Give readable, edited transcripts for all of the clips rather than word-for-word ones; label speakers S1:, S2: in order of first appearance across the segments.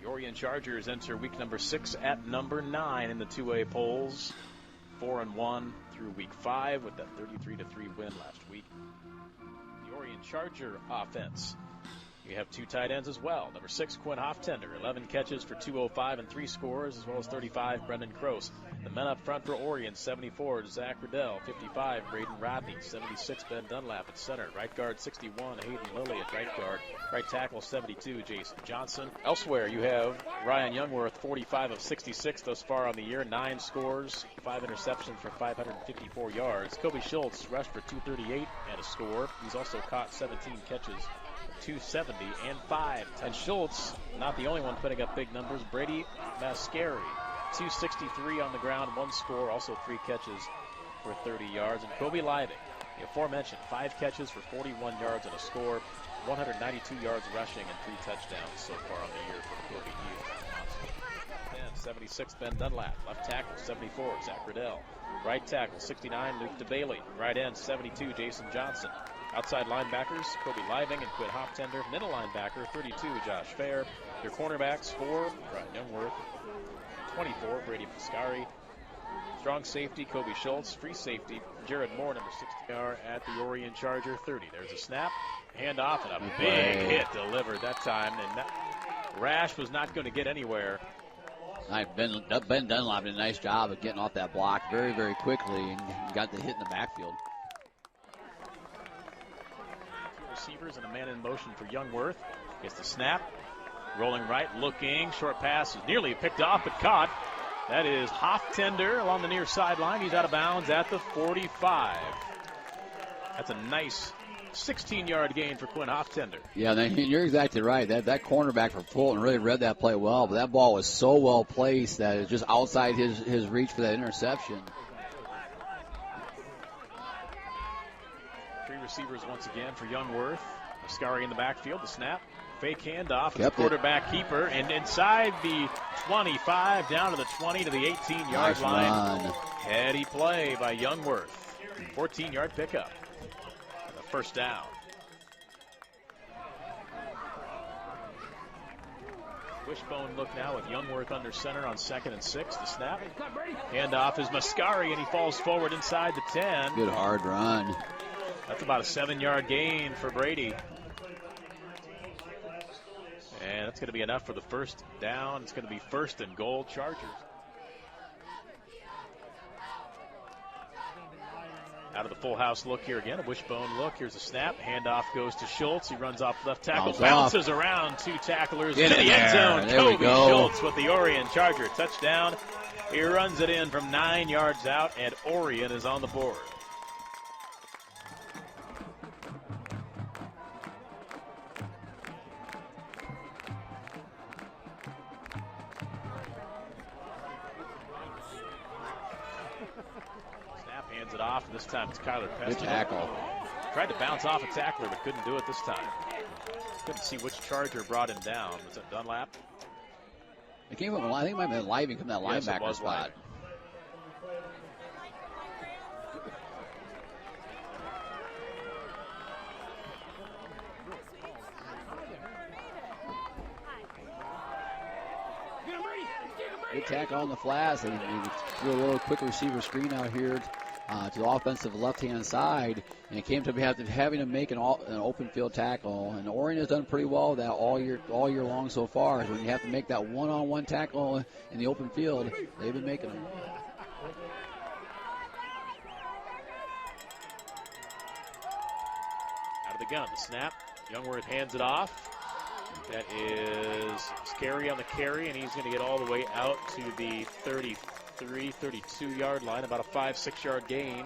S1: The Orion Chargers enter week number 6 at number 9 in the 2A polls. 4-1 through week 5 with that 33-3 win last week. The Orion Charger offense. You have 2 tight ends as well. Number 6, Quinn Hoftender, 11 catches for 205 and 3 scores, as well as 35, Brendan Kroos. The men up front for Orion, 74, Zach Riddell, 55, Braden Rodney, 76, Ben Dunlap at center. Right guard, 61, Hayden Lilly at right guard. Right tackle, 72, Jason Johnson. Elsewhere, you have Ryan Youngworth, 45 of 66 thus far on the year, 9 scores, 5 interceptions for 554 yards. Kobe Schultz rushed for 238 and a score. He's also caught 17 catches. 270 and 5. And Schultz, not the only one putting up big numbers. Brady Mascari, 263 on the ground, 1 score, also 3 catches for 30 yards. And Kobe Living, the aforementioned, 5 catches for 41 yards and a score, 192 yards rushing and 3 touchdowns so far on the year for the Kobe Eagles. 76, Ben Dunlap. Left tackle, 74, Zach Riddell. Right tackle, 69, Luke DeBailey. Right end, 72, Jason Johnson. Outside linebackers, Kobe Living and Quinn Hoftender. Middle linebacker, 32, Josh Fair. Your cornerbacks, 4, Ryan Youngworth. 24, Brady Mascari. Strong safety, Kobe Schultz. Free safety, Jared Moore, number 60, at the Orion Charger 30. There's a snap, handoff, and a big hit delivered that time. And Rash was not going to get anywhere.
S2: Ben Dunlap did a nice job of getting off that block very, very quickly and got the hit in the backfield.
S1: Receivers and a man in motion for Youngworth. Gets the snap. Rolling right, looking. Short pass is nearly picked off, but caught. That is Hoftender along the near sideline. He's out of bounds at the 45. That's a nice 16-yard gain for Quinn Hoftender.
S2: Yeah, you're exactly right. That cornerback for Fulton really read that play well, but that ball was so well placed that it's just outside his reach for that interception.
S1: 3 receivers once again for Youngworth. Mascari in the backfield, the snap. Fake handoff. It's quarterback keeper. And inside the 25, down to the 20 to the 18-yard line. Heady play by Youngworth. 14-yard pickup. And the first down. Wishbone look now with Youngworth under center on 2nd and 6. The snap. Handoff is Mascari, and he falls forward inside the 10.
S2: Good hard run.
S1: That's about a 7-yard gain for Brady. And that's going to be enough for the first down. It's going to be 1st and goal, Chargers. Out of the full house look here again, a wishbone look. Here's a snap. Handoff goes to Schultz. He runs off left tackle, bounces around 2 tacklers into the end zone. Kobe Schultz with the Orion Charger touchdown. He runs it in from 9 yards out, and Orion is on the board. Hands it off, and this time it's Kyler Peston.
S2: Good tackle.
S1: Tried to bounce off a tackler, but couldn't do it this time. Couldn't see which Charger brought him down. Was it Dunlap?
S2: It came up, I think it might have been Living from that linebacker spot. Good tackle on the flash, and he threw a little quick receiver screen out here to the offensive left-hand side, and it came to having to make an open field tackle. And Orion has done pretty well with that all year long so far. When you have to make that one-on-one tackle in the open field, they've been making them.
S1: Out of the gun, the snap. Youngworth hands it off. That is Scary on the carry, and he's going to get all the way out to the 33, 32-yard line, about a 5-6-yard gain.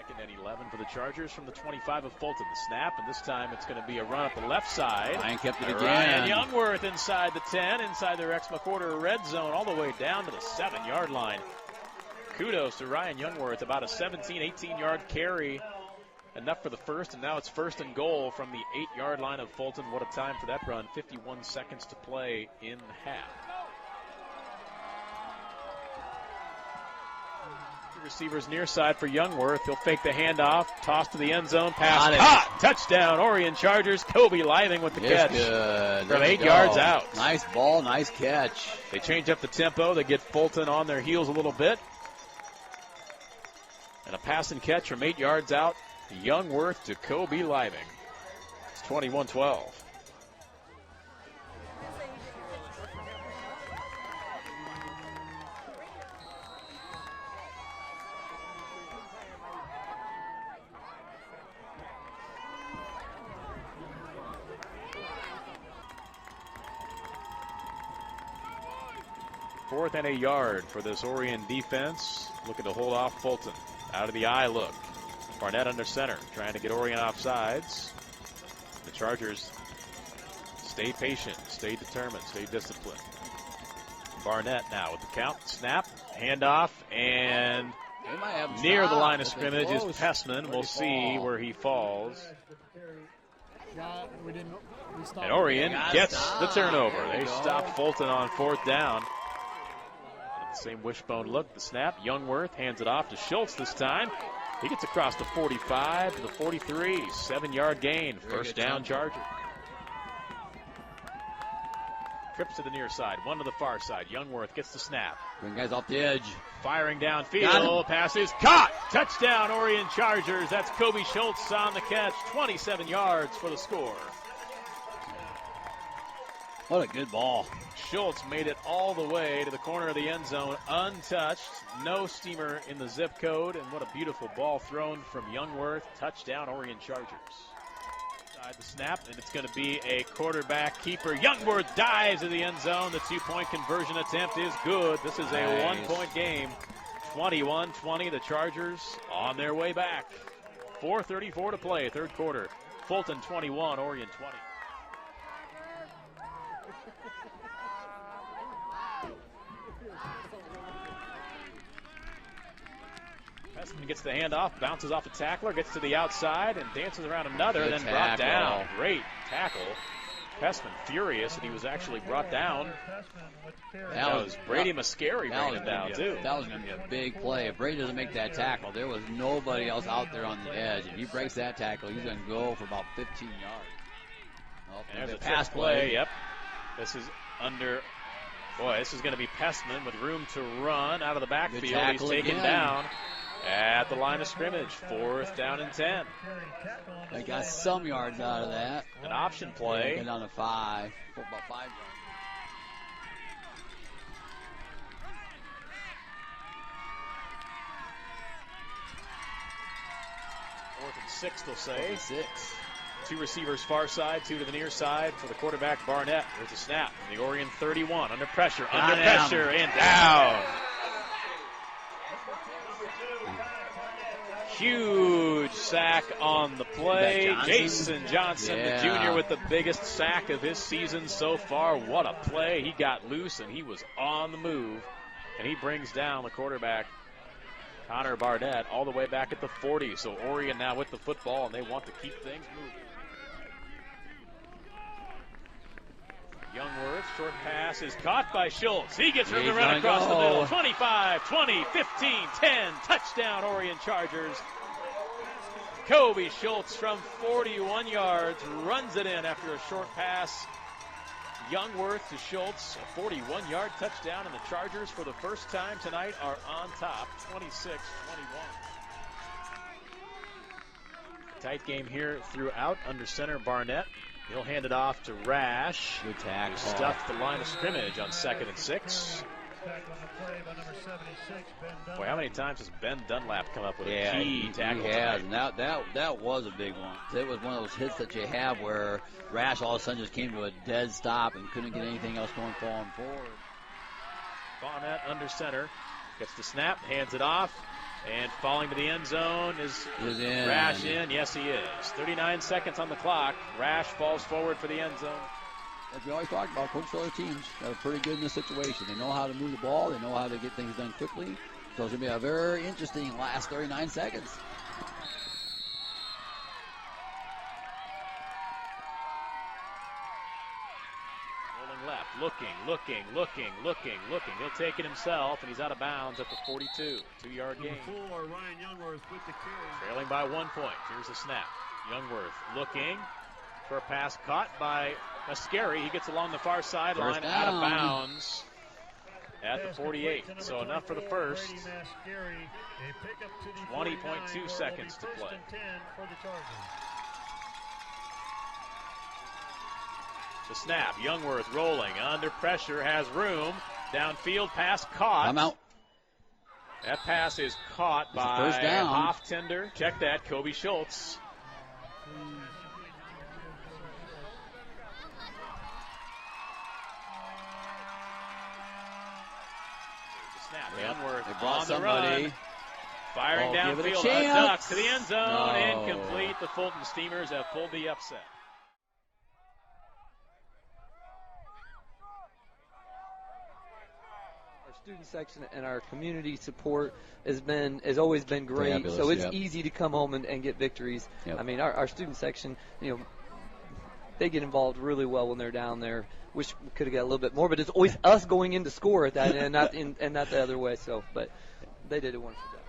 S1: Second and 11 for the Chargers from the 25 of Fulton. The snap, and this time it's going to be a run up the left side.
S2: Ryan kept it again.
S1: Ryan Youngworth inside the 10, inside their Exma quarter red zone, all the way down to the 7-yard line. Kudos to Ryan Youngworth, about a 17, 18-yard carry. Enough for the first, and now it's 1st and goal from the 8-yard line of Fulton. What a time for that run. 51 seconds to play in half. Receivers near side for Youngworth. He'll fake the handoff, toss to the end zone, pass caught, touchdown, Orion Chargers. Kobe Living with the catch from 8 yards out.
S2: Nice ball, nice catch.
S1: They change up the tempo. They get Fulton on their heels a little bit. And a pass and catch from 8 yards out. Youngworth to Kobe Living. It's 21-12. Fourth and a yard for this Orion defense. Looking to hold off Fulton. Out of the eye look. Barnett under center, trying to get Orion off sides. The Chargers stay patient, stay determined, stay disciplined. Barnett now with the count. Snap, handoff, and near the line of scrimmage is Pessman. We'll see where he falls. And Orion gets the turnover. They stop Fulton on 4th down. Same wishbone look, the snap. Youngworth hands it off to Schultz this time. He gets across the 45 to the 43. 7-yard gain. First down, Charger. Trips to the near side, one to the far side. Youngworth gets the snap.
S2: Bring guys off the edge.
S1: Firing downfield. Pass is caught. Touchdown, Orion Chargers. That's Kobe Schultz on the catch. 27 yards for the score.
S2: What a good ball.
S1: Schultz made it all the way to the corner of the end zone untouched. No steamer in the zip code. And what a beautiful ball thrown from Youngworth. Touchdown, Orion Chargers. Side the snap, and it's going to be a quarterback keeper. Youngworth dives to the end zone. The 2-point conversion attempt is good. This is a 1-point game. 21-20, the Chargers on their way back. 4:34 to play, third quarter. Fulton 21, Orion 20. Pessman gets the handoff, bounces off a tackler, gets to the outside, and dances around another, and then brought down. Great tackle. Pessman furious that he was actually brought down. That was Brady Mascari bringing him down, too.
S2: That was going to be a big play. If Brady doesn't make that tackle, there was nobody else out there on the edge. If he breaks that tackle, he's going to go for about 15 yards.
S1: And there's a pass play. Yep. This is under... Boy, this is going to be Pessman with room to run out of the backfield. He's taken down at the line of scrimmage. 4th down and 10.
S2: They got some yards out of that.
S1: An option play.
S2: Get down to 5. For about 5 yards.
S1: 4th and 6, they'll say.
S2: 4th and 6.
S1: 2 receivers far side, 2 to the near side for the quarterback Barnett. There's a snap from the Orion 31. Under pressure, and down. Huge sack on the play. Jason Johnson, the junior, with the biggest sack of his season so far. What a play. He got loose, and he was on the move. And he brings down the quarterback, Connor Barnett, all the way back at the 40. So Orion now with the football, and they want to keep things moving. Youngworth, short pass is caught by Schultz. He gets room to run across the middle. 25, 20, 15, 10. Touchdown, Orion Chargers. Kobe Schultz from 41 yards runs it in after a short pass. Youngworth to Schultz, a 41-yard touchdown, and the Chargers for the first time tonight are on top, 26-21. Tight game here throughout. Under center, Barnett. He'll hand it off to Rash.
S2: Good tackle.
S1: Stuffed the line of scrimmage on 2nd and 6. Boy, how many times has Ben Dunlap come up with a key tackle?
S2: He has. And that was a big one. It was one of those hits that you have where Rash all of a sudden just came to a dead stop and couldn't get anything else going forward.
S1: Barnett under center. Gets the snap, hands it off. And falling to the end zone is
S2: in.
S1: Rash in? Yes, he is. 39 seconds on the clock. Rash falls forward for the end zone.
S2: As we always talk about, coach for other teams that are pretty good in this situation. They know how to move the ball. They know how to get things done quickly. So it's going to be a very interesting last 39 seconds.
S1: Looking. He'll take it himself, and he's out of bounds at the 42. 2-yard gain.
S3: Ryan Youngworth with the carry.
S1: Trailing by 1 point. Here's the snap. Youngworth looking for a pass caught by Mascari. He gets along the far sideline, out of bounds at the 48. So enough for the first. 20.2 seconds to play. The snap, Youngworth rolling, under pressure, has room, downfield, pass caught.
S2: I'm out.
S1: That pass is caught by
S2: first down.
S1: Hoftender. Check that, Kobe Schultz. The snap, Youngworth on the run. Firing downfield, a duck to the end zone, incomplete. The Fulton Steamers have pulled the upset.
S4: Student section and our community support has always been great.
S2: Fabulous,
S4: so it's easy to come home and get victories.
S2: Yep.
S4: I mean, our student section, they get involved really well when they're down there. Wish we could have got a little bit more, but it's always us going in to score at that end, and not the other way. So, but they did a wonderful job.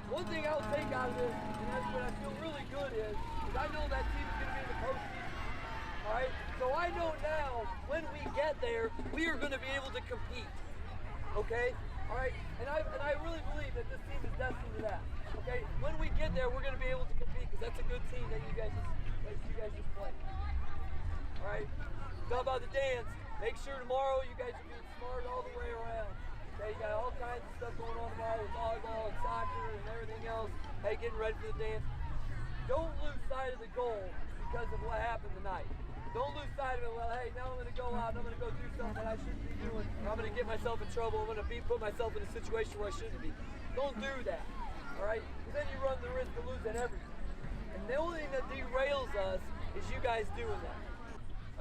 S5: One thing I'll take out of this, and that's what I feel really good is I know that team's going to be in the postseason. All right? So I know now when we get there, we are going to be able to compete. Okay? All right? And I really believe that this team is destined to that. Okay? When we get there, we're going to be able to compete because that's a good team that you guys just played. All right? Talk about the dance. Make sure tomorrow you guys are being smart all the way around. Okay, you got all kinds of stuff going on tomorrow with volleyball and soccer and everything else. Hey, getting ready for the dance. Don't lose sight of the goal because of what happened tonight. Don't lose sight of it. Well, hey, now I'm going to go out and I'm going to go do something that I shouldn't be doing. I'm going to get myself in trouble. I'm going to put myself in a situation where I shouldn't be. Don't do that. All right? Because then you run the risk of losing everything. And the only thing that derails us is you guys doing that.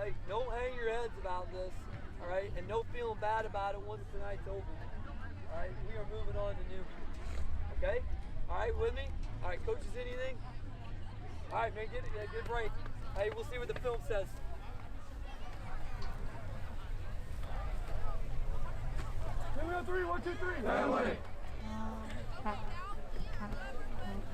S5: Like, don't hang your heads about this. All right? And no feeling bad about it once tonight's over. All right, we are moving on to new. Okay? All right, with me? All right, coaches, anything? All right, man, get a good break. Hey, we'll see what the film says. 3-1-3, 1-2-3. Family.